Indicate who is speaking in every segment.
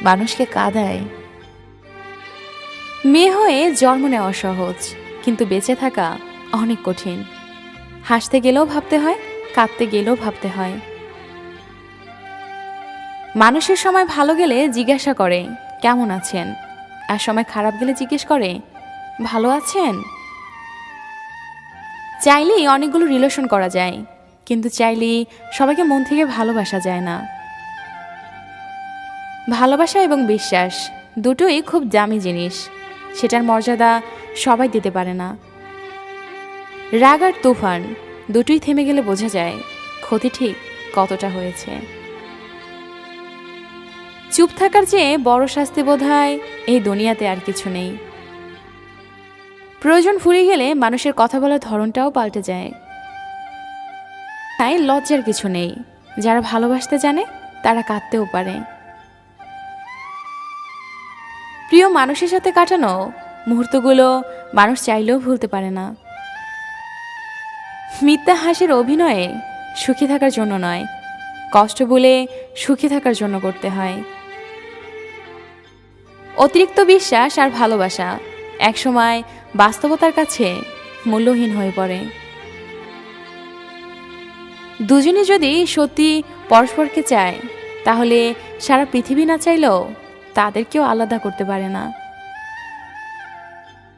Speaker 1: মানুষকে কাঁদায়। মেয়ে হয়ে জন্ম নেওয়া সহজ, কিন্তু বেঁচে থাকা অনেক কঠিন। হাসতে গেলেও ভাবতে হয়, কাঁদতে গেলেও ভাবতে হয়। মানুষের সময় ভালো গেলে জিজ্ঞাসা করে কেমন আছেন, আর সময় খারাপ গেলে জিজ্ঞেস করে ভালো আছেন। চাইলেই অনেকগুলো রিলেশন করা যায়, কিন্তু চাইলেই সবাইকে মন থেকে ভালোবাসা যায় না। ভালোবাসা এবং বিশ্বাস দুটোই খুব দামি জিনিস, সেটার মর্যাদা সবাই দিতে পারে না। রাগ আর তুফান দুটোই থেমে গেলে বোঝা যায় ক্ষতি ঠিক কতটা হয়েছে। চুপ থাকার চেয়ে বড় শাস্তি বোধহয় এই দুনিয়াতে আর কিছু নেই। প্রয়োজন ফুরিয়ে গেলে মানুষের কথা বলার ধরনটাও পাল্টে যায়। তাই লজ্জার কিছু নেই, যারা ভালোবাসতে জানে তারা কাঁদতেও পারে। প্রিয় মানুষের সাথে কাটানো মুহূর্তগুলো মানুষ চাইলেও ভুলতে পারে না। মিথ্যা হাসির অভিনয়ে সুখী থাকার জন্য নয়, কষ্ট বলে সুখী থাকার জন্য করতে হয়। অতিরিক্ত বিশ্বাস আর ভালোবাসা একসময় বাস্তবতার কাছে মূল্যহীন হয়ে পড়ে। দুজনে যদি সত্যি পরস্পরকে চায়, তাহলে সারা পৃথিবী না চাইলেও তাদেরকেও আলাদা করতে পারে না।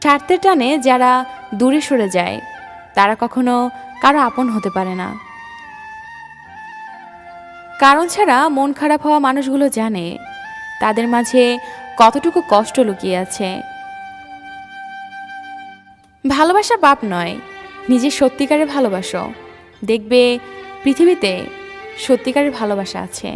Speaker 1: স্বার্থের টানে যারা দূরে সরে যায়, তারা কখনো কারো আপন হতে পারে না। কারণ ছাড়া মন খারাপ হওয়া মানুষগুলো জানে তাদের মাঝে কতটুকু কষ্ট লুকিয়ে আছে। ভালোবাসা পাপ নয়, নিজের সত্যিকারের ভালোবাসো, দেখবে পৃথিবীতে সত্যিকারের ভালোবাসা আছে।